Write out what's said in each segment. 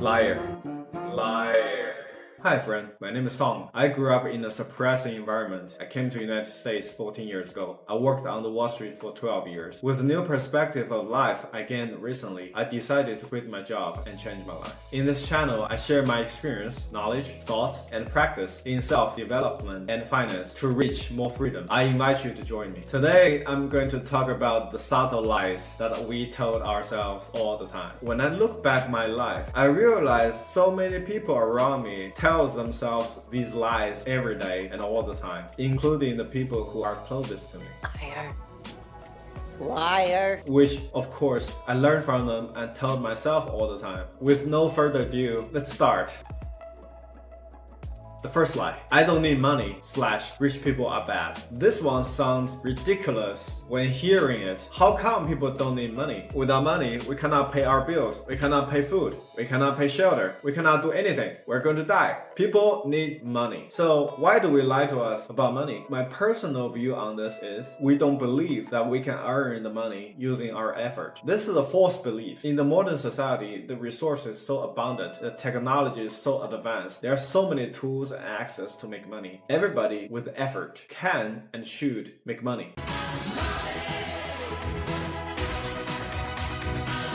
Liar. Liar. Hi friend, my name is Song. I grew up in a suppressing environment. I came to the United States 14 years ago. I worked on the Wall Street for 12 years. With a new perspective of life I gained recently, I decided to quit my job and change my life. In this channel, I share my experience, knowledge, thoughts, and practice in self-development and finance to reach more freedom. I invite you to join me. Today, I'm going to talk about the subtle lies that we told ourselves all the time. When I look back my life, I realized so many people around me tells themselves these lies every day and all the time, including the people who are closest to me. Liar. Liar. Which, of course, I learned from them and told myself all the time. With no further ado, let's start. The first lie, I don't need money / rich people are bad. This one sounds ridiculous when hearing it. How come people don't need money? Without money, we cannot pay our bills, we cannot pay food, we cannot pay shelter, we cannot do anything. We're going to die. People need money. So why do we lie to us about money? My personal view on this is we don't believe that we can earn the money using our effort. This is a false belief. In the modern society, the resources so abundant, the technology is so advanced, there are so many tools and access to make money. Everybody with effort can and should make money.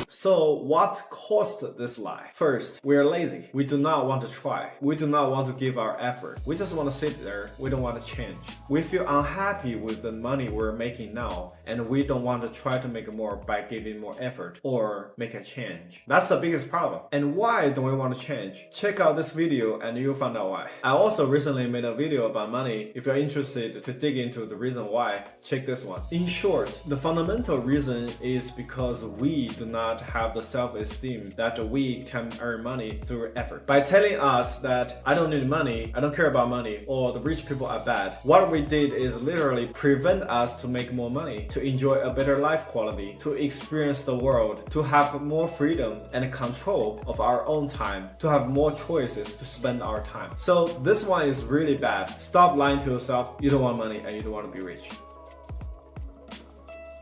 So what caused this lie? First, we are lazy. We do not want to try. We do not want to give our effort. We just want to sit there. We don't want to change. We feel unhappy with the money we're making now, and we don't want to try to make more by giving more effort or make a change. That's the biggest problem. And why don't we want to change? Check out this video and you'll find out why. I also recently made a video about money. If you're interested to dig into the reason why, check this one. In short, the fundamental reason is because we do not have the self-esteem that we can earn money through effort. By telling us that I don't need money, I don't care about money, or the rich people are bad, what we did is literally prevent us to make more money, to enjoy a better life quality, to experience the world, to have more freedom and control of our own time, to have more choices to spend our time. So this one is really bad. Stop lying to yourself. You don't want money and you don't want to be rich.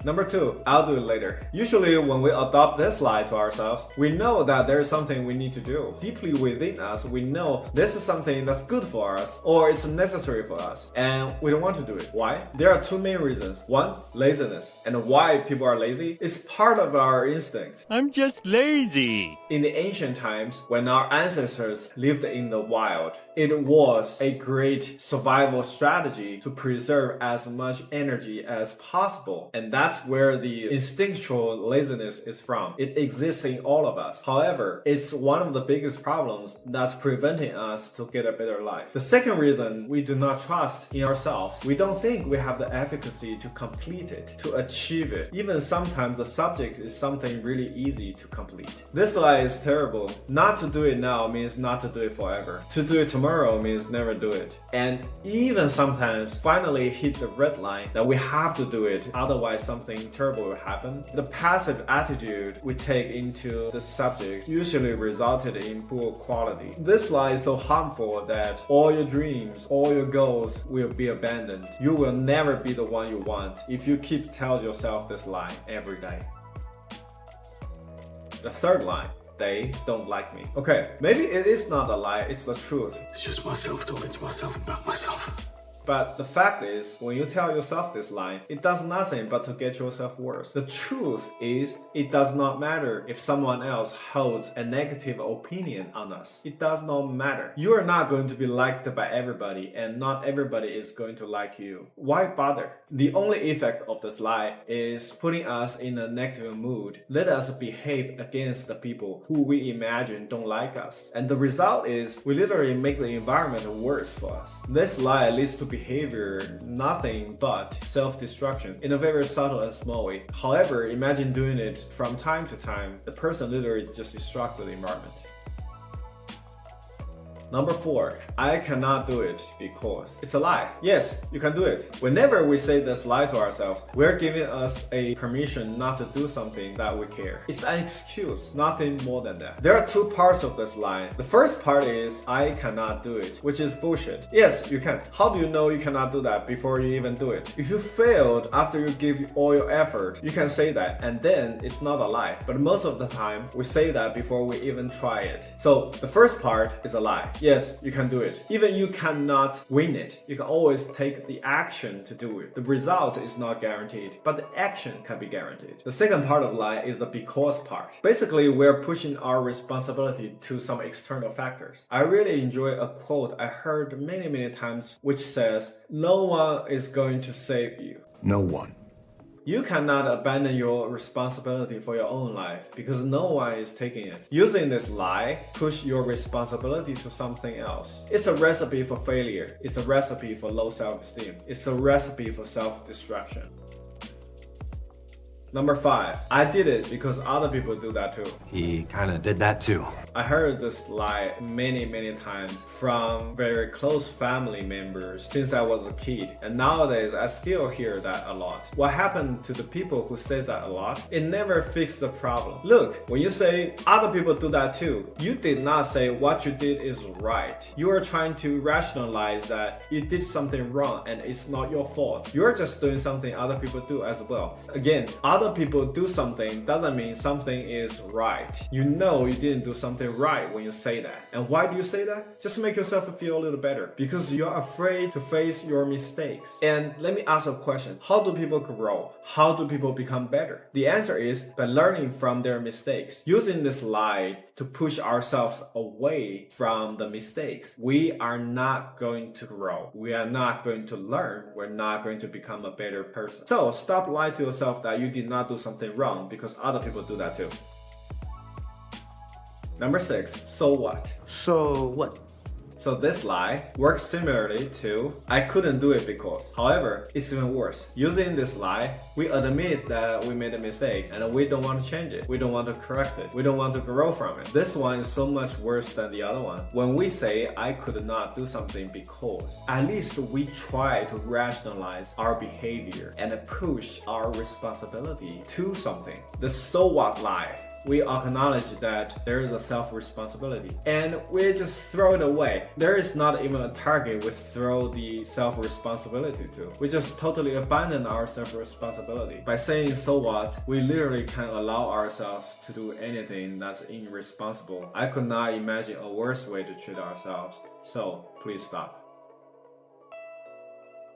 Number 2, I'll do it later. Usually when we adopt this lie to ourselves, we know that there is something we need to do. Deeply within us, we know this is something that's good for us or it's necessary for us, and we don't want to do it. Why? There are two main reasons. One, laziness. And why people are lazy is part of our instinct. I'm just lazy. In the ancient times, when our ancestors lived in the wild, it was a great survival strategy to preserve as much energy as possible, and that's where the instinctual laziness is from. It exists in all of us. However, it's one of the biggest problems that's preventing us to get a better life. The second reason, we do not trust in ourselves. We don't think we have the efficacy to complete it, to achieve it. Even sometimes the subject is something really easy to complete. This lie is terrible. Not to do it now means not to do it forever. To do it tomorrow means never do it. And even sometimes finally hit the red line that we have to do it, otherwise something terrible will happen. The passive attitude we take into the subject usually resulted in poor quality. This lie is so harmful that all your dreams, all your goals will be abandoned. You will never be the one you want if you keep telling yourself this lie every day. The third lie, they don't like me. Okay, maybe it is not a lie, it's the truth. It's just myself talking to myself about myself. But the fact is, when you tell yourself this lie, it does nothing but to get yourself worse. The truth is, it does not matter if someone else holds a negative opinion on us. It does not matter. You are not going to be liked by everybody, and not everybody is going to like you. Why bother? The only effect of this lie is putting us in a negative mood. Let us behave against the people who we imagine don't like us. And the result is, we literally make the environment worse for us. This lie leads to behavior nothing but self-destruction in a very subtle and small way. However, imagine doing it from time to time. The person literally just destructs the environment. Number 4, I cannot do it because it's a lie. Yes, you can do it. Whenever we say this lie to ourselves, we're giving us a permission not to do something that we care. It's an excuse, nothing more than that. There are two parts of this lie. The first part is I cannot do it, which is bullshit. Yes, you can. How do you know you cannot do that before you even do it? If you failed after you give all your effort, you can say that, and then it's not a lie. But most of the time, we say that before we even try it. So the first part is a lie. Yes, you can do it. Even you cannot win it, you can always take the action to do it. The result is not guaranteed, but the action can be guaranteed. The second part of lie is the because part. Basically, we're pushing our responsibility to some external factors. I really enjoy a quote I heard many times which says, "No one is going to save you." No one. You cannot abandon your responsibility for your own life because no one is taking it. Using this lie, push your responsibility to something else. It's a recipe for failure. It's a recipe for low self-esteem. It's a recipe for self-destruction. Number 5, I did it because other people do that too. He kind of did that too. I heard this lie many times from very close family members since I was a kid, and nowadays I still hear that a lot. What happened to the people who say that a lot? It never fixed the problem. Look, when you say other people do that too, you did not say what you did is right. You are trying to rationalize that you did something wrong and it's not your fault. You're just doing something other people do as well. Again, other people do something doesn't mean something is right. You know you didn't do something right when you say that. And why do you say that? Just to make yourself feel a little better. Because you're afraid to face your mistakes. And let me ask a question. How do people grow? How do people become better? The answer is by learning from their mistakes. Using this lie to push ourselves away from the mistakes. We are not going to grow. We are not going to learn. We're not going to become a better person. So stop lying to yourself that you did not do something wrong because other people do that too. Number 6, so what? So what? So this lie works similarly to I couldn't do it because. However, it's even worse. Using this lie, we admit that we made a mistake and we don't want to change it. We don't want to correct it. We don't want to grow from it. This one is so much worse than the other one. When we say I could not do something because, at least we try to rationalize our behavior and push our responsibility to something. The so what lie. We acknowledge that there is a self-responsibility and we just throw it away. There is not even a target we throw the self-responsibility to. We just totally abandon our self-responsibility. By saying so what, we literally can allow ourselves to do anything that's irresponsible. I could not imagine a worse way to treat ourselves, so please stop.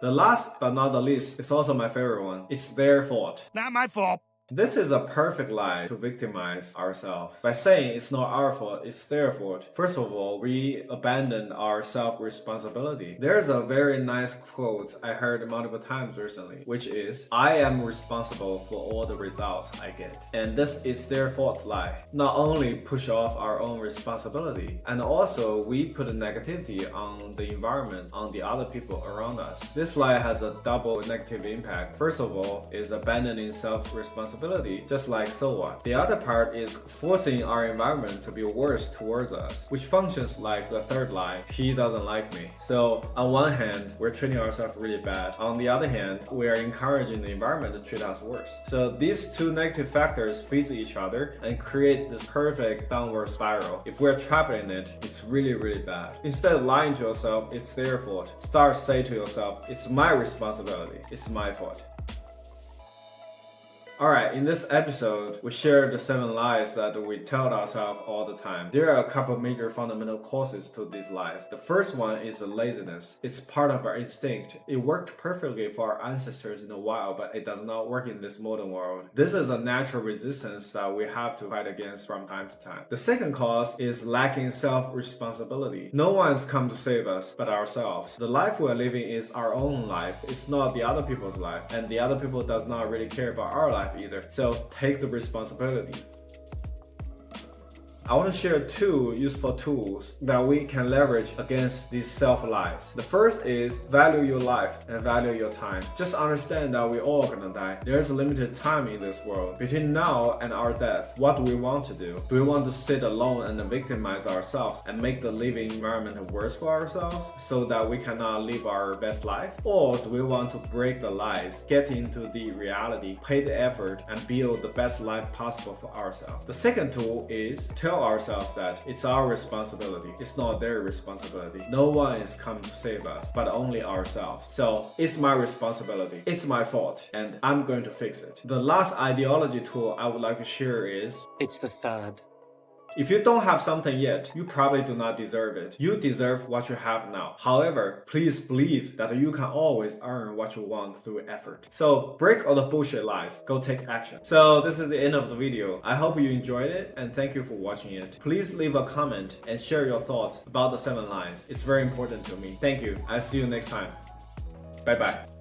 The last but not the least is also my favorite one. It's their fault. Not my fault. This is a perfect lie to victimize ourselves. By saying it's not our fault, it's their fault. First of all, we abandon our self-responsibility. There's a very nice quote I heard multiple times recently, which is, I am responsible for all the results I get. And this is their fault lie. Not only push off our own responsibility, and also we put a negativity on the environment, on the other people around us. This lie has a double negative impact. First of all, is abandoning self-responsibility, just like so what. The other part is forcing our environment to be worse towards us, which functions like the third lie, he doesn't like me. So on one hand, we're treating ourselves really bad. On the other hand, we are encouraging the environment to treat us worse. So these two negative factors feed each other and create this perfect downward spiral. If we're trapped in it, it's really bad. Instead of lying to yourself, it's their fault. Start saying to yourself, it's my responsibility, it's my fault. Alright, in this episode, we shared the 7 lies that we tell ourselves all the time. There are a couple major fundamental causes to these lies. The first one is laziness. It's part of our instinct. It worked perfectly for our ancestors in the wild, but it does not work in this modern world. This is a natural resistance that we have to fight against from time to time. The second cause is lacking self-responsibility. No one's come to save us but ourselves. The life we're living is our own life. It's not the other people's life, and the other people does not really care about our life either. So take the responsibility. I want to share 2 useful tools that we can leverage against these self-lies. The first is value your life and value your time. Just understand that we all gonna die. There's a limited time in this world. Between now and our death, what do we want to do? Do we want to sit alone and victimize ourselves and make the living environment worse for ourselves so that we cannot live our best life? Or do we want to break the lies, get into the reality, pay the effort, and build the best life possible for ourselves? The second tool is tell ourselves that it's our responsibility. It's not their responsibility. No one is coming to save us, but only ourselves. So it's my responsibility. It's my fault, and I'm going to fix it. The last ideology tool I would like to share is It's the third. if you don't have something yet, you probably do not deserve it. You deserve what you have now. However, please believe that you can always earn what you want through effort. So break all the bullshit lies. Go take action. So this is the end of the video. I hope you enjoyed it and thank you for watching it. Please leave a comment and share your thoughts about the 7 lies. It's very important to me. Thank you. I'll see you next time. Bye bye.